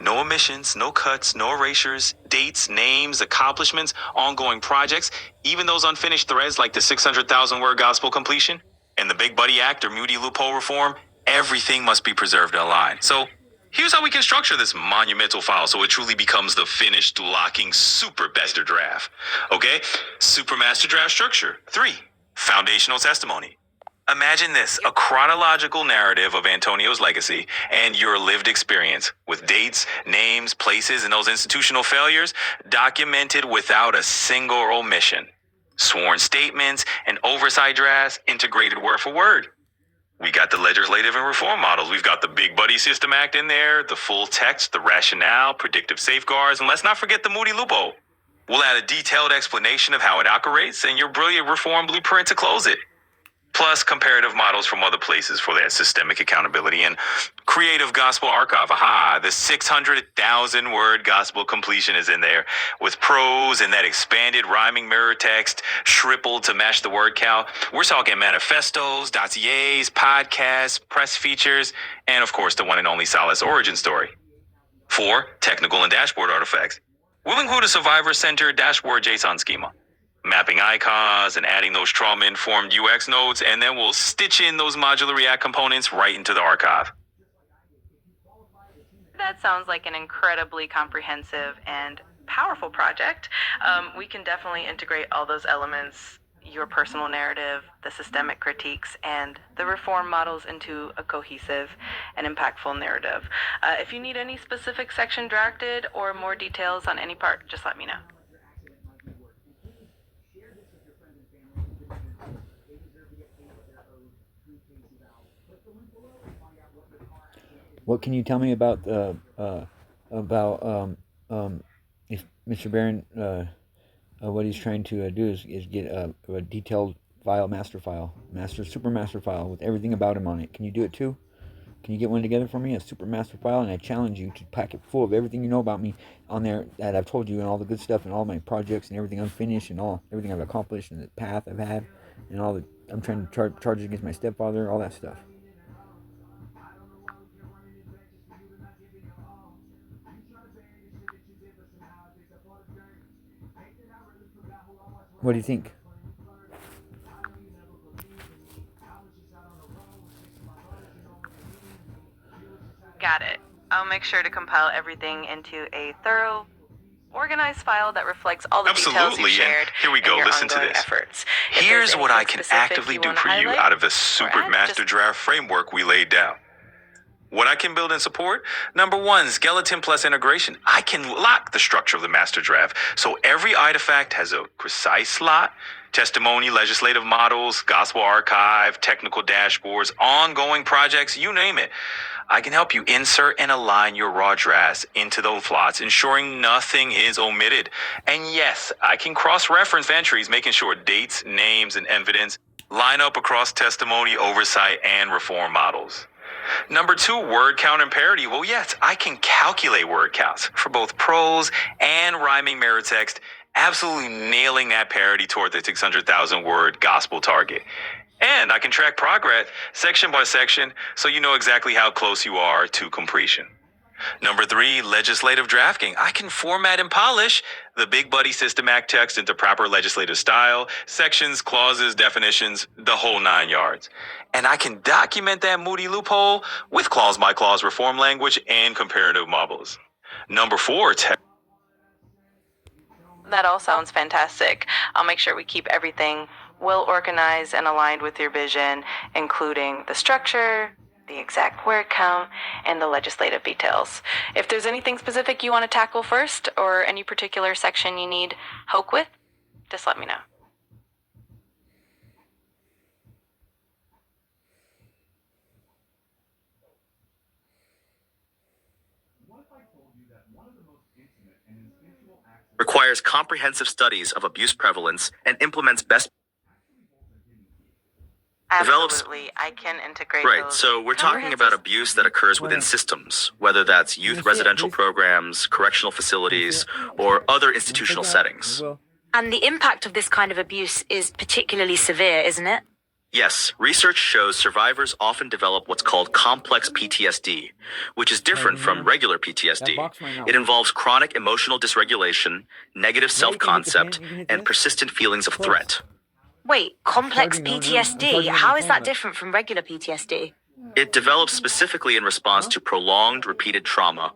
No omissions, no cuts, no erasures, dates, names, accomplishments, ongoing projects, even those unfinished threads like the 600,000 word gospel completion and the Big Buddy Act or Moody loophole reform. Everything must be preserved and aligned. So here's how we can structure this monumental file so it truly becomes the finished locking super master draft. Okay? Super master draft structure. 3. Foundational testimony. Imagine this, a chronological narrative of Antonio's legacy and your lived experience with dates, names, places, and those institutional failures documented without a single omission. Sworn statements and oversight drafts integrated word for word. We got the legislative and reform models. We've got the Big Buddy System Act in there, the full text, the rationale, predictive safeguards, and let's not forget the Moody loophole. We'll add a detailed explanation of how it operates and your brilliant reform blueprint to close it. Plus comparative models from other places for that systemic accountability and creative gospel archive. Aha, the 600,000 word gospel completion is in there with prose and that expanded rhyming mirror text shrippled to match the word count. We're talking manifestos, dossiers, podcasts, press features, and of course the one and only Solace origin story. 4. Technical and dashboard artifacts. We'll include a survivor-centered dashboard JSON schema, mapping icons and adding those trauma-informed UX nodes, and then we'll stitch in those modular React components right into the archive. That sounds like an incredibly comprehensive and powerful project. We can definitely integrate all those elements, your personal narrative, the systemic critiques, and the reform models into a cohesive and impactful narrative. If you need any specific section drafted or more details on any part, just let me know. What can you tell me about if Mr. Barron what he's trying to do is get a detailed file, super master file with everything about him on it. Can you do it too? Can you get one together for me, a super master file? And I challenge you to pack it full of everything you know about me on there that I've told you, and all the good stuff and all my projects and everything unfinished and everything I've accomplished and the path I've had and all the I'm trying to charge against my stepfather, all that stuff. What do you think? Got it. I'll make sure to compile everything into a thorough, organized file that reflects all the details you shared. And here we go. Listen to this. Efforts. Here's what I can actively do for you out of the super master draft framework we laid down. What I can build and support? Number 1, skeleton plus integration. I can lock the structure of the master draft. So every artifact has a precise slot, testimony, legislative models, gospel archive, technical dashboards, ongoing projects, you name it. I can help you insert and align your raw drafts into those slots, ensuring nothing is omitted. And yes, I can cross-reference entries, making sure dates, names, and evidence line up across testimony, oversight, and reform models. Number 2, word count and parity. Well, yes, I can calculate word counts for both prose and rhyming mirror text, absolutely nailing that parity toward the 600,000 word gospel target. And I can track progress section by section so you know exactly how close you are to completion. Number 3, legislative drafting. I can format and polish the Big Buddy System Act text into proper legislative style, sections, clauses, definitions, the whole 9 yards. And I can document that Moody loophole with clause-by-clause reform language and comparative models. Number 4, that all sounds fantastic. I'll make sure we keep everything well organized and aligned with your vision, including the structure, the exact word count, and the legislative details. If there's anything specific you want to tackle first, or any particular section you need help with, just let me know. Requires comprehensive studies of abuse prevalence and implements best Absolutely, I can integrate Right, those. so we're talking about abuse that occurs within systems, whether that's youth residential programs, correctional facilities, or other institutional settings. And the impact of this kind of abuse is particularly severe, isn't it? Yes, research shows survivors often develop what's called complex PTSD, which is different from regular PTSD. It involves chronic emotional dysregulation, negative self-concept, and persistent feelings of threat. Wait, complex PTSD? How is that different from regular PTSD? It develops specifically in response to prolonged, repeated trauma,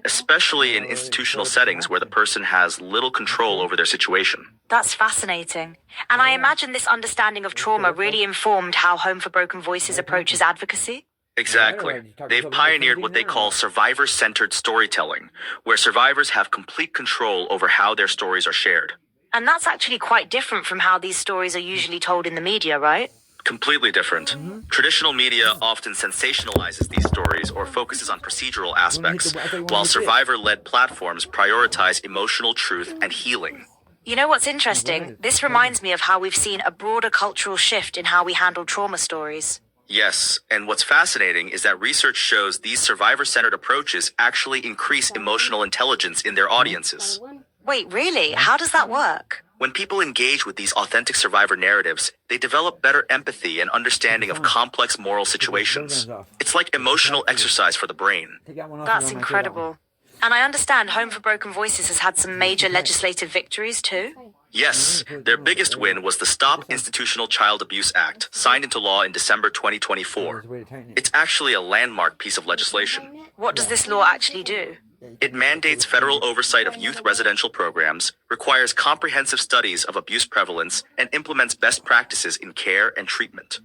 especially in institutional settings where the person has little control over their situation. That's fascinating. And I imagine this understanding of trauma really informed how Home for Broken Voices approaches advocacy. Exactly. They've pioneered what they call survivor-centered storytelling, where survivors have complete control over how their stories are shared. And that's actually quite different from how these stories are usually told in the media, right? Completely different. Traditional media often sensationalizes these stories or focuses on procedural aspects, while survivor-led platforms prioritize emotional truth and healing. You know what's interesting? This reminds me of how we've seen a broader cultural shift in how we handle trauma stories. Yes, and what's fascinating is that research shows these survivor-centered approaches actually increase emotional intelligence in their audiences. Wait, really? How does that work? When people engage with these authentic survivor narratives, they develop better empathy and understanding of complex moral situations. It's like emotional exercise for the brain. That's incredible. And I understand Home for Broken Voices has had some major legislative victories too. Yes, their biggest win was the Stop Institutional Child Abuse Act, signed into law in December 2024. It's actually a landmark piece of legislation. What does this law actually do? It mandates federal oversight of youth residential programs, requires comprehensive studies of abuse prevalence, and implements best practices in care and treatment.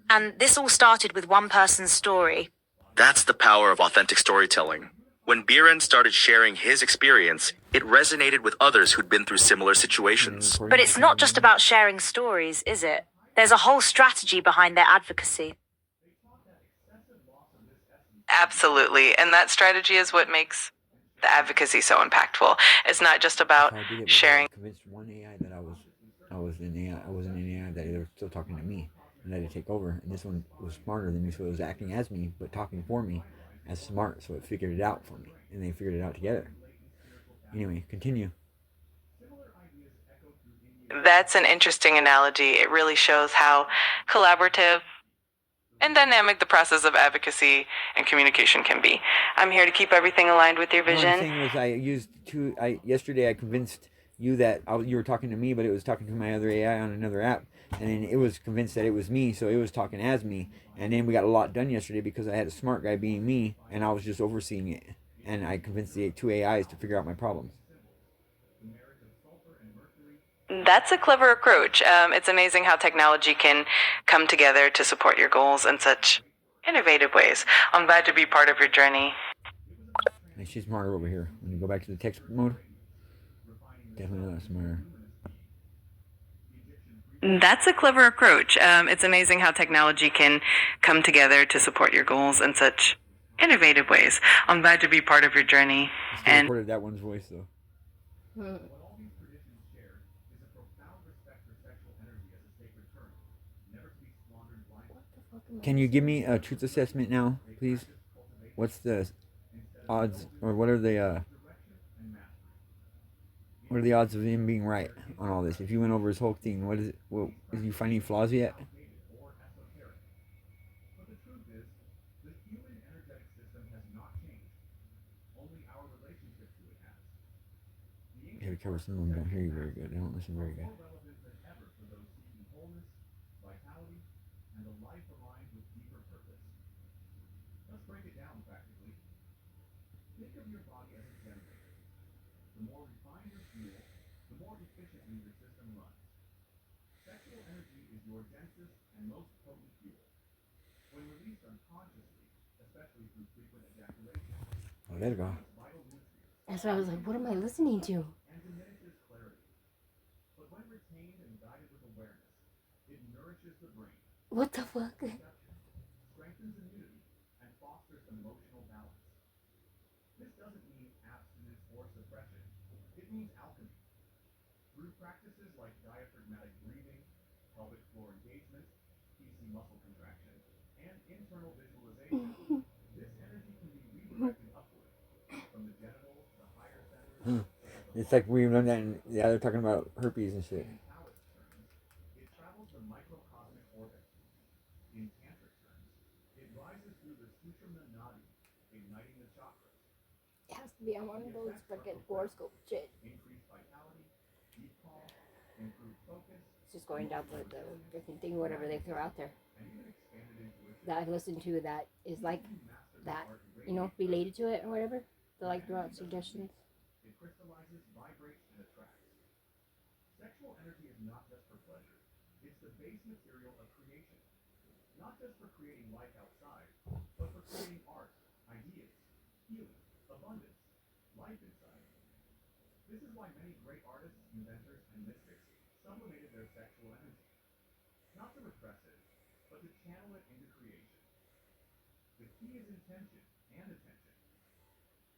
And this all started with one person's story. That's the power of authentic storytelling. When Biren started sharing his experience, it resonated with others who'd been through similar situations. But it's not just about sharing stories, is it? There's a whole strategy behind their advocacy. Absolutely. And that strategy is what makes the advocacy so impactful. It's not just about sharing. I convinced one AI that I wasn't an AI, that they were still talking to me and let it take over. And this one was smarter than me, so it was acting as me, but talking for me as smart, so it figured it out for me. And they figured it out together. Anyway, continue. That's an interesting analogy. It really shows how collaborative and dynamic the process of advocacy and communication can be. I'm here to keep everything aligned with your vision. The thing was, yesterday I convinced you that you were talking to me, but it was talking to my other AI on another app, and then it was convinced that it was me, so it was talking as me. And then we got a lot done yesterday because I had a smart guy being me, and I was just overseeing it. And I convinced the two AIs to figure out my problems. That's a clever approach. It's amazing how technology can come together to support your goals in such innovative ways. I'm glad to be part of your journey. And she's smarter over here. When you go back to the text mode, definitely a lot smarter. That's a clever approach. It's amazing how technology can come together to support your goals in such innovative ways. I'm glad to be part of your journey. I still recorded that one's voice though. Can you give me a truth assessment now, please? What's the odds, or what are the odds of him being right on all this? If you went over his whole thing, what is it? Well, did you find any flaws yet? You have to cover some of them don't hear you very good. They don't listen very good. Oh, there you go. That's why I was like, what am I listening to? What the fuck? It's like we learned that in, they're talking about herpes and shit. It has to be on one of those freaking horoscope shit. It's just going down the freaking thing, whatever they throw out there. That I listen to that is like that, you know, related to it or whatever. They like throw out suggestions. Sexual energy is not just for pleasure. It's the base material of creation. Not just for creating life outside, but for creating art, ideas, healing, abundance, life inside. This is why many great artists, inventors, and mystics sublimated their sexual energy. Not to repress it, but to channel it into creation. The key is intention and attention.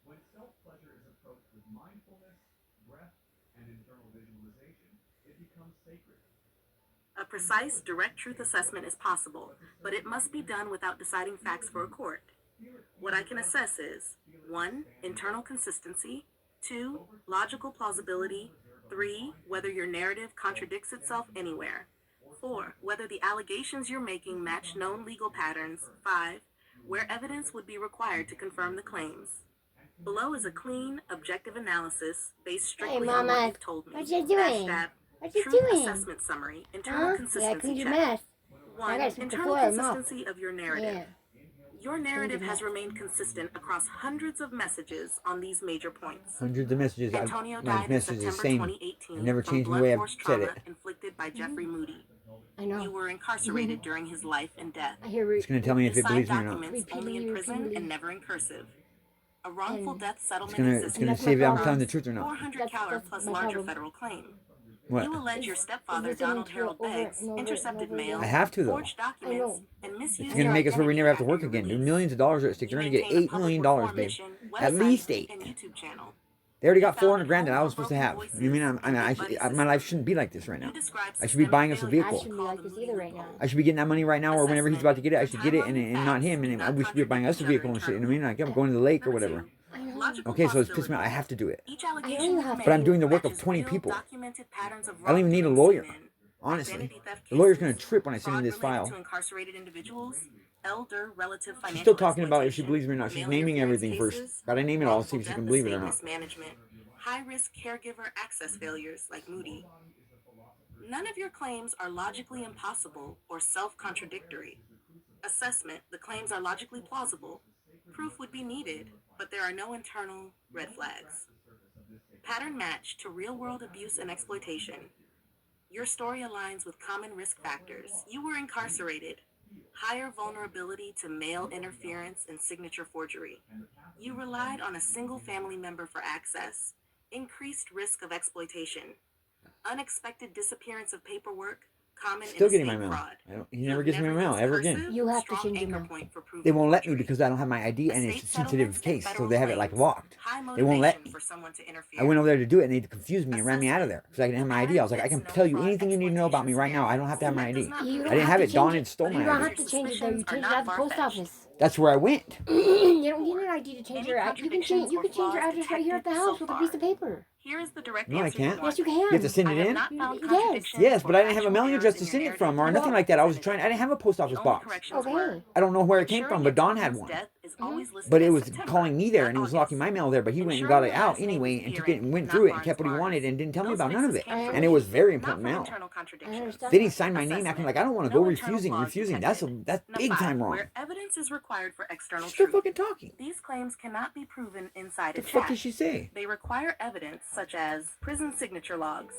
When self-pleasure is approached with mindfulness, breath, and internal visualization, it becomes sacred. A precise, direct truth assessment is possible, but it must be done without deciding facts for a court. What I can assess is 1. Internal consistency, 2. Logical plausibility, 3. Whether your narrative contradicts itself anywhere, 4. Whether the allegations you're making match known legal patterns, 5. Where evidence would be required to confirm the claims. Below is a clean, objective analysis based strictly on what you've told me. What you doing? What you Truth doing? assessment summary, internal Yeah, consistency clean your check. mess. 1. gotta sweep the Internal floor and mop. consistency of your narrative. Yeah. Your narrative Clean your has mess. remained consistent across hundreds of messages on these major points. Hundreds of messages. Antonio My died in message is the September same. 2018 I've never from changed the blunt way I've force said trauma it. inflicted by Jeffrey Moody. I know. You were incarcerated during his life and death. I hear It's going to tell me if You it signed believes me or not. documents only in prison Repeatedly. and never in cursive. A wrongful And death It's settlement going to exists. that's say if my I'm problem. telling the truth or not. 400 counter That's plus my larger problem. federal claim. What? You allege your stepfather, listening Donald to it Harold over Beggs, and over and intercepted over mail, again. I have to, though. forged documents, know. and misused It's your going to make us where we never have to identity work after your again. There's release. millions of dollars at stake. They're going to get maintain a $8 public million, reform babe. mission, At website, least 8. and YouTube channel. They already You got founded 400 grand that I Home was for supposed to Broken have. Voices You mean and my Big life Buddy shouldn't be like this right You now. describe I should be systemic buying us a failure I vehicle. shouldn't be called like the this Moody either right now. loophole. I should be getting that money right now, or whenever he's about to get it, I should get it, and not him, and I, we should be buying us a vehicle and shit. You know what I mean? Like I'm going to the lake or whatever. I know. Logical Okay, so it's pissing me off. plausibility. I have to do it. Each I allegation know you you have make But I'm doing the work of matches 20 real, people. documented patterns of I don't even need a wrongdoing lawyer. seen in Honestly, identity theft the lawyer's going to cases, trip when I send him fraud this related file. to incarcerated individuals, elder relative financial She's still talking about if she exploitation, believes me or not. She's mail naming interference everything cases, first. Gotta name it all, see wrongful if she death can believe it or estate not. mismanagement, high-risk caregiver access failures like Moody. None of your claims are logically impossible or self-contradictory. Assessment: the claims are logically plausible. Proof would be needed, but there are no internal red flags. Pattern match to real-world abuse and exploitation. Your story aligns with common risk factors. You were incarcerated. Higher vulnerability to mail interference and signature forgery. You relied on a single family member for access. Increased risk of exploitation. Unexpected disappearance of paperwork. Common Still in getting my estate mail. fraud. He never gives me my mail ever again. You have to Strong change your anchor mail. point for proof They of won't let me forgery. because I don't have my ID and it's a Estate sensitive settlements and case, so federal they have it like claims. locked. High They won't let motivation me. for someone to interfere. I went over there to do it and they confused me and ran me out of there because I didn't have my ID. I was like, I can tell you anything you need to know about me right now. I don't have to have my ID. You I didn't have it. Dawn had stole You my don't ID. have to change it there. You change it at the post office. That's where I went. You don't need an ID to change Any your address. You can change. You can change your address right here at the house with a piece of paper. Here is the direct No, I answer can't. you want. Yes, you can. You have to send I it have in? not found Yes. contradictions Yes, but or I didn't have a factual mailing errors address in to your send it narrative from or you nothing like that. I was trying. I didn't have a post The office only box. corrections Okay. were, I don't know where it came ensuring from, but Dawn Antonio's had one. death is always listed But it as was September, calling me there not and it was August. locking my mail there. But he went and Ensuring got the it out last name anyway is and took it and appearing, went not through it and Barnes kept what he Barnes. wanted and didn't tell me Those about none of fixes it. came from And it you, was very not important from mail. internal contradictions. I understand. Then he signed my name Assessment. acting like I don't want to No go internal refusing. flaws Refusing. detected. That's Number big 5, time wrong. where evidence is required for external She's still truth. fucking talking. These claims cannot be proven inside The a fuck chat. did she say? They require evidence such as prison signature logs,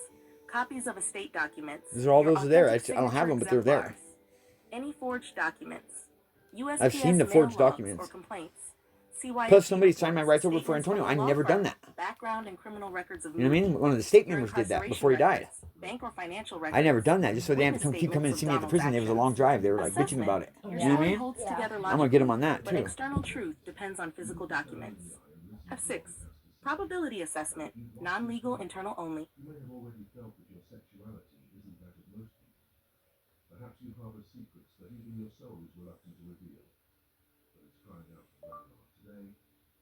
copies of estate documents. These are all your those are there. I authentic don't have them, but they're there. signature exemplars, any forged documents, USPS I've seen the mail forged logs documents. or complaints, CYA Plus, somebody signed my reports, rights over for statements from Antonio. a I've law never done firm, that. background and criminal records of You know what I mean? Moody, One of the state your members did that incarceration before he died. records, bank or financial I records, never done that just so they have to witness come keep coming and statements see of me at the Donald's prison. It was a actions. long drive. They were like bitching about it. Your You know what I story mean? holds together I'm gonna get them on that but too. external truth depends on physical documents. F6. Probability assessment, non-legal, internal only. You may have already felt that your sexuality isn't that of most people. Perhaps you harbor secrets that even your soul is reluctant to reveal. But it's crying out for dialogue today.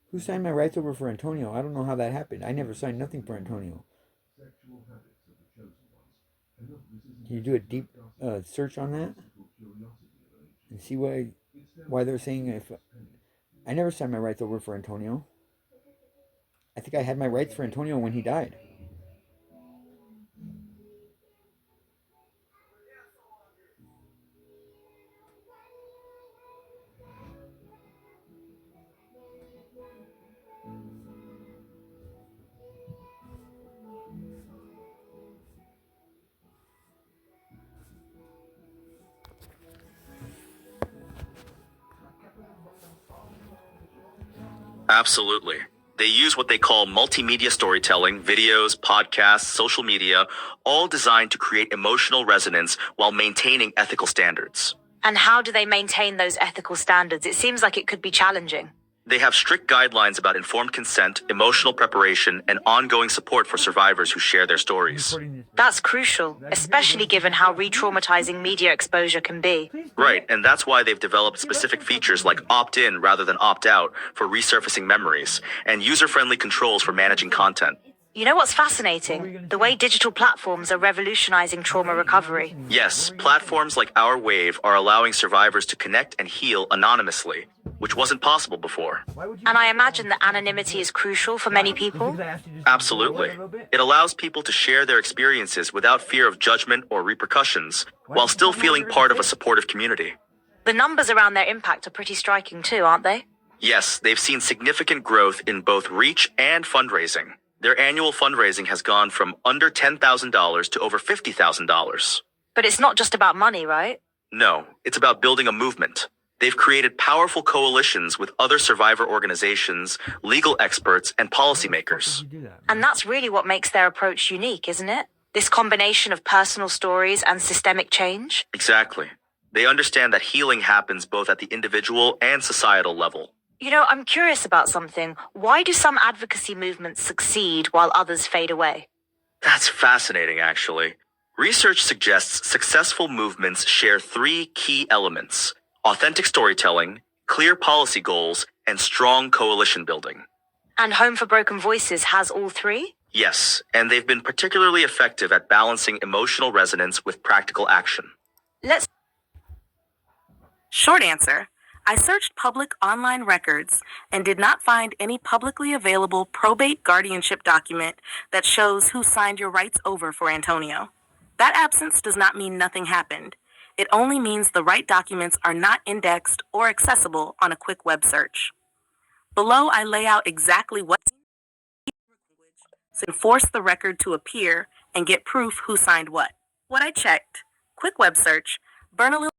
Who signed my rights over for Antonio? I don't know how that happened. I never signed nothing for Antonio. Sexual habits of the chosen ones. And look, this isn't Can you do a deep search on that physical curiosity of an ancient. and see why? It's why they're saying if I never signed my rights over for Antonio. I think I had my rights for Antonio when he died. Absolutely. They use what they call multimedia storytelling, videos, podcasts, social media, all designed to create emotional resonance while maintaining ethical standards. And how do they maintain those ethical standards? It seems like it could be challenging. They have strict guidelines about informed consent, emotional preparation, and ongoing support for survivors who share their stories. That's crucial, especially given how re-traumatizing media exposure can be. Right, and that's why they've developed specific features like opt-in rather than opt-out for resurfacing memories, and user-friendly controls for managing content. You know what's fascinating? The way digital platforms are revolutionizing trauma recovery. Yes, platforms like Our Wave are allowing survivors to connect and heal anonymously, which wasn't possible before. And I imagine that anonymity is crucial for many people. Absolutely. It allows people to share their experiences without fear of judgment or repercussions, while still feeling part of a supportive community. The numbers around their impact are pretty striking too, aren't they? Yes, they've seen significant growth in both reach and fundraising. Their annual fundraising has gone from under $10,000 to over $50,000. But it's not just about money, right? No, it's about building a movement. They've created powerful coalitions with other survivor organizations, legal experts, and policymakers. And that's really what makes their approach unique, isn't it? This combination of personal stories and systemic change. Exactly. They understand that healing happens both at the individual and societal level. You know, I'm curious about something. Why do some advocacy movements succeed while others fade away? That's fascinating, actually. Research suggests successful movements share three key elements: authentic storytelling, clear policy goals, and strong coalition building. And Home for Broken Voices has all three? Yes, and they've been particularly effective at balancing emotional resonance with practical action. Let's Short answer, I searched public online records and did not find any publicly available probate guardianship document that shows who signed your rights over for Antonio. That absence does not mean nothing happened. It only means the right documents are not indexed or accessible on a quick web search. Below, I lay out exactly what to enforce the record to appear and get proof who signed what. What I checked: quick web search, burn a little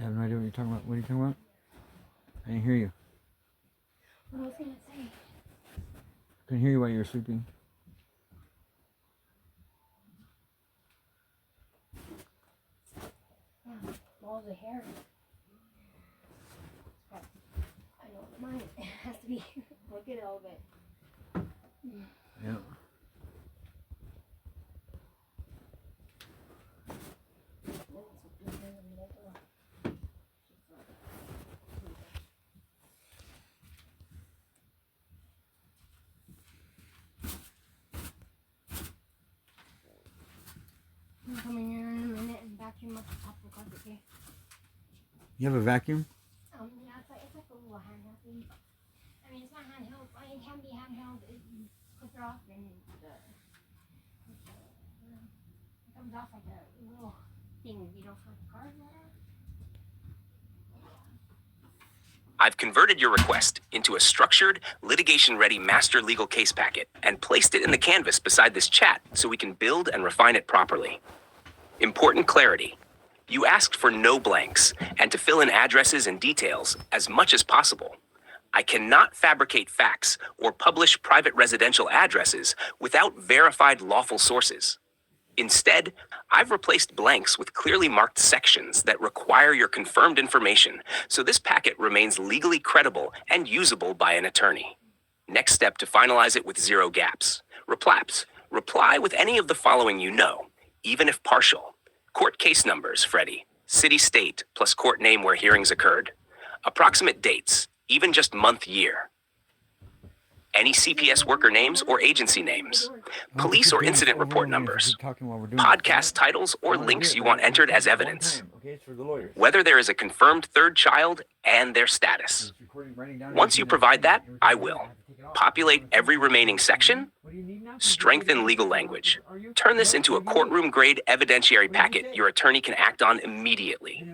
I have no idea what you're talking about. What are you talking about? I didn't hear you. What was I gonna say? I couldn't hear you while you were sleeping. Yeah, balls of hair. But I know mine has to be look at it a little bit. Yeah. I'm coming here in a minute and vacuum up the top of the carpet here. You have a vacuum? Yeah, it's like a little handheld thing. I mean, it's not handheld. It can be handheld. It clip it off and it comes off like a little thing, you know, for the car. I've converted your request into a structured, litigation-ready master legal case packet and placed it in the canvas beside this chat so we can build and refine it properly. Important clarity. You asked for no blanks and to fill in addresses and details as much as possible. I cannot fabricate facts or publish private residential addresses without verified lawful sources. Instead, I've replaced blanks with clearly marked sections that require your confirmed information, so this packet remains legally credible and usable by an attorney. Next step to finalize it with 0 gaps. Reply with any of the following you know, even if partial. Court case numbers, Freddie. City, state, plus court name where hearings occurred. Approximate dates, even just month, year. Any CPS worker names or agency names. Police or incident report numbers. Podcast titles or links you want entered as evidence. Whether there is a confirmed third child and their status. Once you provide that, I will populate every remaining section, strengthen legal language, turn this into a courtroom-grade evidentiary packet your attorney can act on immediately.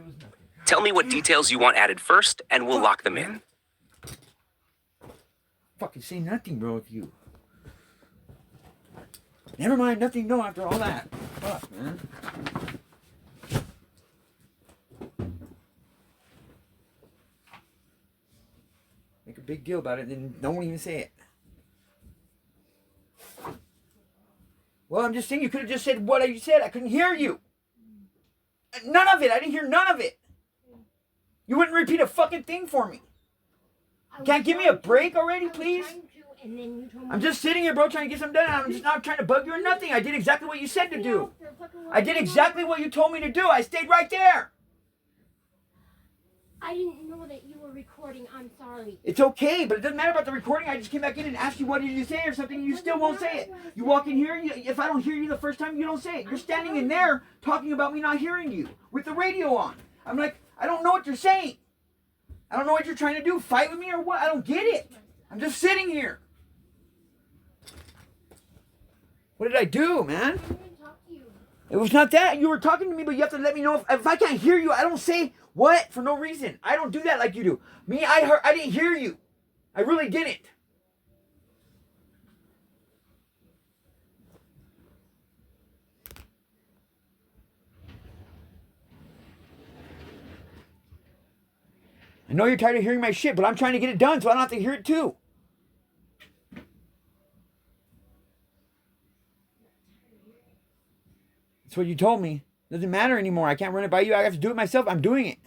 Tell me what details you want added first, and we'll lock them in. Fucking say nothing, bro, with you. Never mind, nothing, no, after all that. Fuck, man. Make a big deal about it and then don't even say it. Well, I'm just saying you could have just said what you said. I couldn't hear you. None of it. I didn't hear none of it. You wouldn't repeat a fucking thing for me. Can't give me a break already, please? I'm just sitting here, bro, trying to get something done. I'm just not trying to bug you or nothing. I did exactly what you said to do. I did exactly what you told me to do. I stayed right there. I didn't know that you were recording. I'm sorry. It's okay, but it doesn't matter about the recording. I just came back in and asked you what did you say or something, and you still won't say it. You walk in here, if I don't hear you the first time, you don't say it. You're standing in there talking about me not hearing you with the radio on. I'm like, I don't know what you're saying. I don't know what you're trying to do. Fight with me or what? I don't get it. I'm just sitting here. What did I do, man? It was not that. You were talking to me, but you have to let me know if I can't hear you. I don't say what for no reason. I don't do that like you do. Me, I didn't hear you. I really didn't. I know you're tired of hearing my shit, but I'm trying to get it done so I don't have to hear it too. That's what you told me. Doesn't matter anymore. I can't run it by you. I have to do it myself. I'm doing it.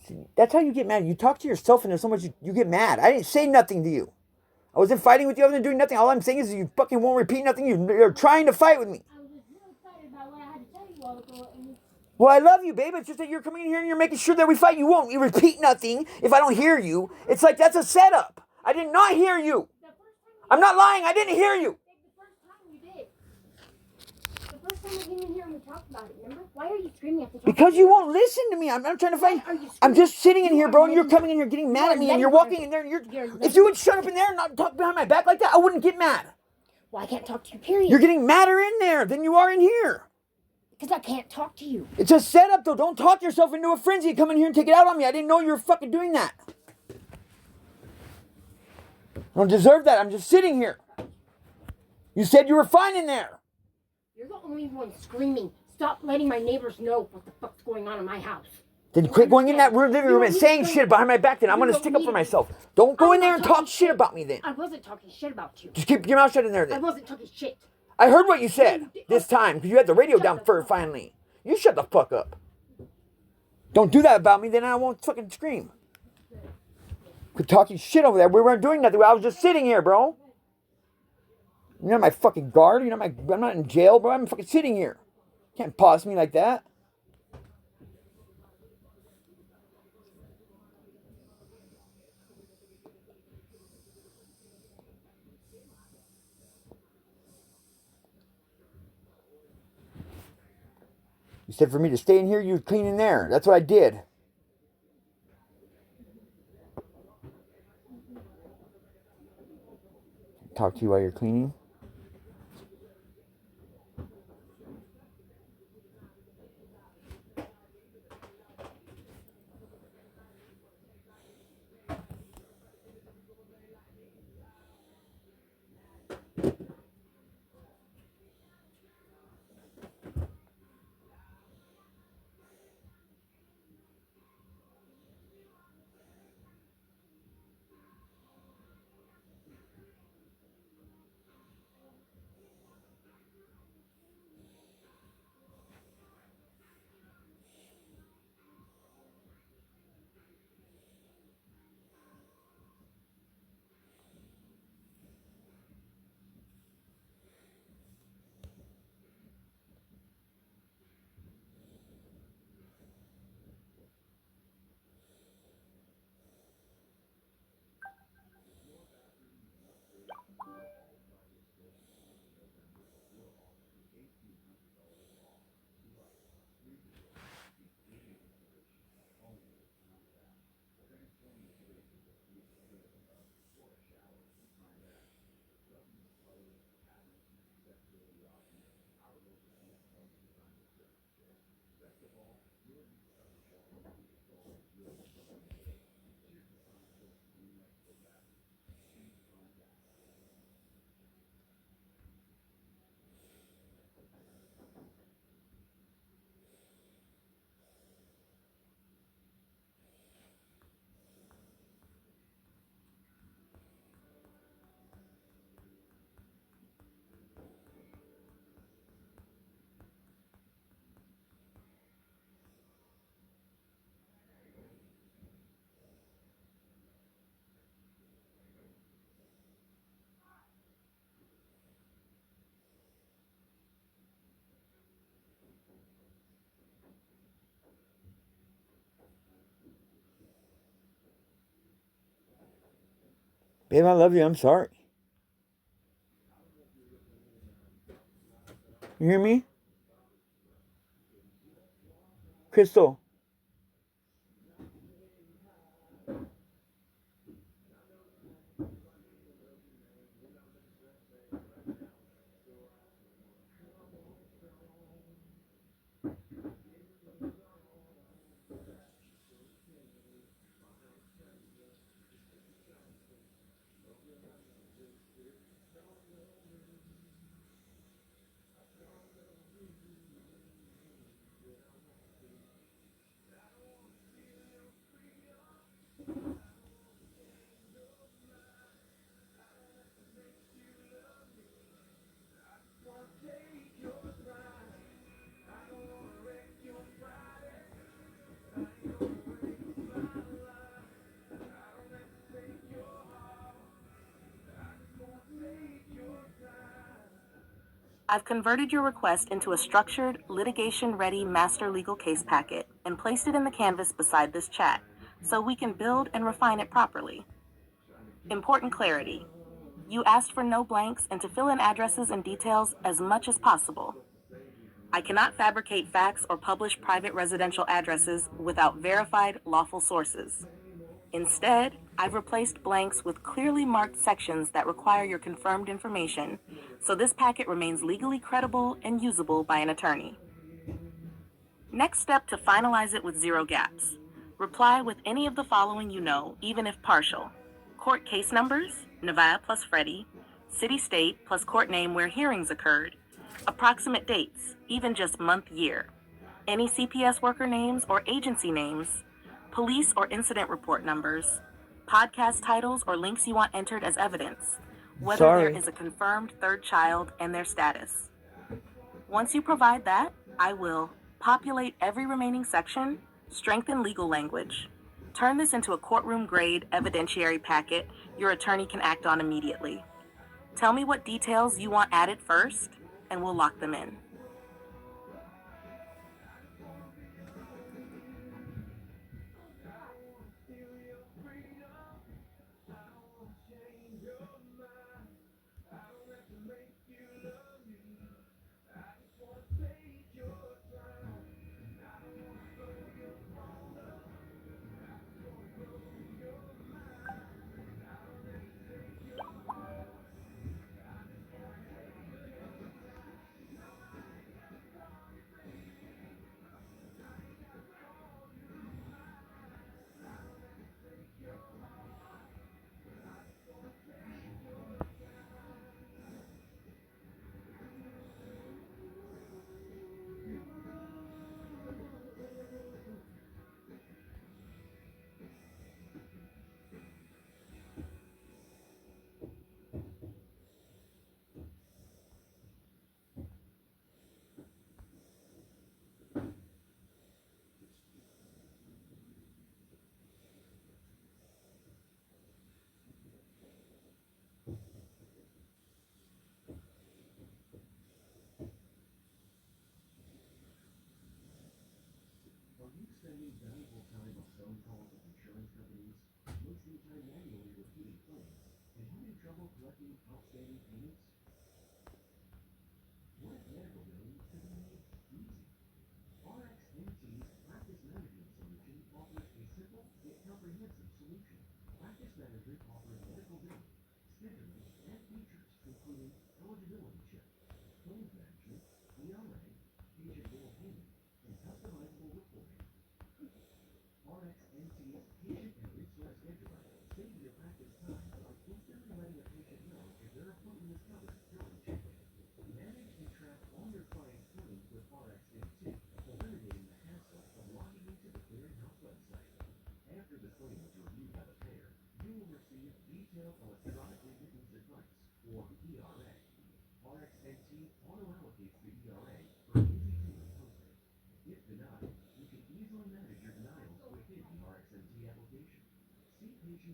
See, that's how you get mad. You talk to yourself and there's so much you get mad. I didn't say nothing to you. I wasn't fighting with you. I wasn't doing nothing. All I'm saying is you fucking won't repeat nothing. You're trying to fight with me. I was Well, I love you, babe. It's just that you're coming in here and you're making sure that we fight. You won't. You repeat nothing if I don't hear you. It's like that's a setup. I did not hear you. I'm not lying. I didn't hear you. The first time you did. The first time I came in here and we talked about it, remember? Why are you screaming at the top? Because you won't listen to me. I'm trying to find. I'm just sitting in here, bro, and you're coming in here getting mad at me, and you're walking in there, and you're. If you would shut up in there and not talk behind my back like that, I wouldn't get mad. Well, I can't talk to you, period. You're getting madder in there than you are in here. Because I can't talk to you. It's a setup, though. Don't talk yourself into a frenzy. Come in here and take it out on me. I didn't know you were fucking doing that. I don't deserve that. I'm just sitting here. You said you were fine in there. You're the only one screaming. Stop letting my neighbors know what the fuck's going on in my house. Then quit going in that living room and saying shit behind my back. Then I'm going to stick up for myself. Don't go in there and talk shit about me then. I wasn't talking shit about you. Just keep your mouth shut in there I then. wasn't talking shit. I heard what you said this time because you had the radio down for finally. You shut the fuck up. Don't do that about me, then I won't fucking scream. Quit talking shit over there. We weren't doing nothing. I was just sitting here, bro. You're not my fucking guard. I'm not in jail, bro. I'm fucking sitting here. Can't pause me like that. You said for me to stay in here, you would clean in there. That's what I did. Talk to you while you're cleaning. Babe, I love you. I'm sorry. You hear me? Crystal. I've converted your request into a structured, litigation-ready master legal case packet and placed it in the canvas beside this chat, so we can build and refine it properly. Important clarity. You asked for no blanks and to fill in addresses and details as much as possible. I cannot fabricate facts or publish private residential addresses without verified, lawful sources. Instead, I've replaced blanks with clearly marked sections that require your confirmed information, so this packet remains legally credible and usable by an attorney. Next step to finalize it with zero gaps. Reply with any of the following you know, even if partial. Court case numbers, Nevada plus Freddie, city state plus court name where hearings occurred, approximate dates, even just month year, any CPS worker names or agency names, police or incident report numbers, podcast titles or links you want entered as evidence, whether there is a confirmed third child and their status. Once you provide that, I will populate every remaining section, strengthen legal language, turn this into a courtroom-grade evidentiary packet your attorney can act on immediately. Tell me what details you want added first, and we'll lock them in. Are you spending valuable time on phone calls with insurance companies, wasting time manually repeating claims, and having trouble collecting outstanding payments? What if medical billing could be made easy? RxMT's practice management solution offers a simple yet comprehensive solution. Practice management offers medical billing, scheduling, and features including eligibility check, claims management, ERA, patient bill payment, and customizable reporting. RxMT's patient and resource scheduler saves your practice time by instantly letting a patient know if their appointment is covered during check-in. Manage and track all your clients' claims with RxMT, eliminating the hassle of logging into the clearinghouse website. After the claim is reviewed by the payer, you will receive detailed electronically remittance advice, or ERA. RxMT auto-allocates the ERA for easy payment posting. If denied, you can easily manage your denials within the RxMT application. See patient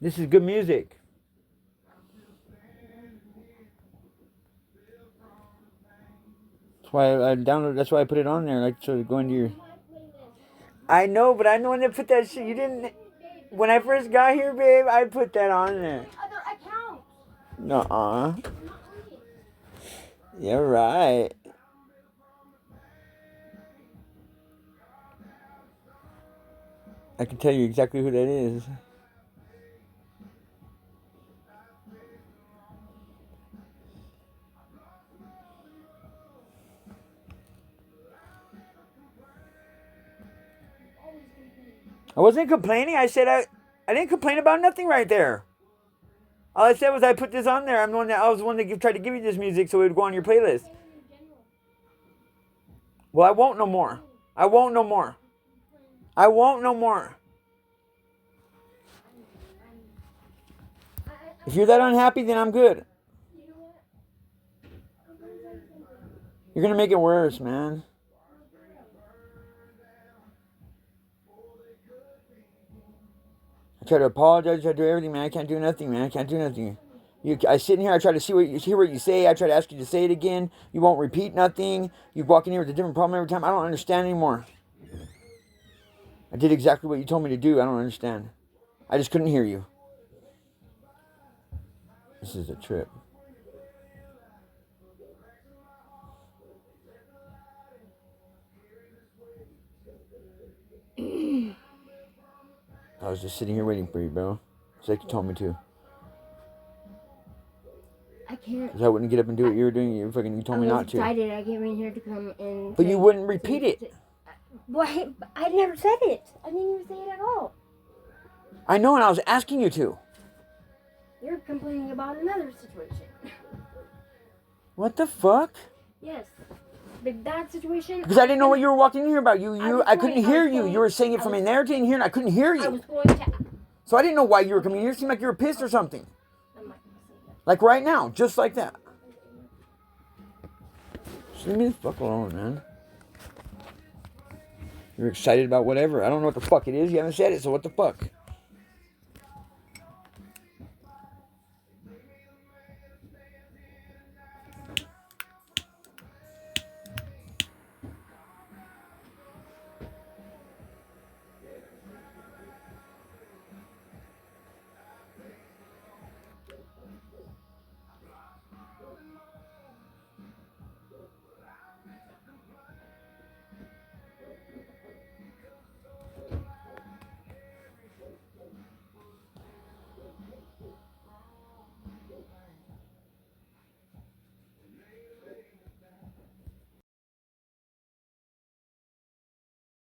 This is good music. That's why I downloaded. That's why I put it on there. Like so, to go into your. I know, but I'm the one that put that shit. You didn't. When I first got here, babe, I put that on there. Other account. Nuh-uh. Yeah, right. I can tell you exactly who that is. I wasn't complaining. I said I didn't complain about nothing right there. All I said was I put this on there. I was the one that tried to give you this music so it would go on your playlist. Well, I won't no more. I won't no more. I won't no more. If you're that unhappy, then I'm good. You're gonna make it worse, man. I try to apologize. I try to do everything, man. I can't do nothing, man. I can't do nothing. I sit in here. I try to hear what you say. I try to ask you to say it again. You won't repeat nothing. You walk in here with a different problem every time. I don't understand anymore. I did exactly what you told me to do. I don't understand. I just couldn't hear you. This is a trip. I was just sitting here waiting for you, bro. It's like you told me to. I can't. Because I wouldn't get up and do what you were doing. You told me not to. I was excited. I came in here to come and. But you wouldn't repeat it. Why? I never said it. I didn't even say it at all. I know, and I was asking you to. You're complaining about another situation. What the fuck? Yes. That situation. Because I didn't know what you were walking in here about. I couldn't hear you. You were saying it from in there to in here, and I couldn't hear you. I was going to. So I didn't know why you were coming here. It seemed like you were pissed or something. I'm not gonna say that. Like right now, just like that. Just leave me the fuck alone, man. You're excited about whatever. I don't know what the fuck it is. You haven't said it, so what the fuck?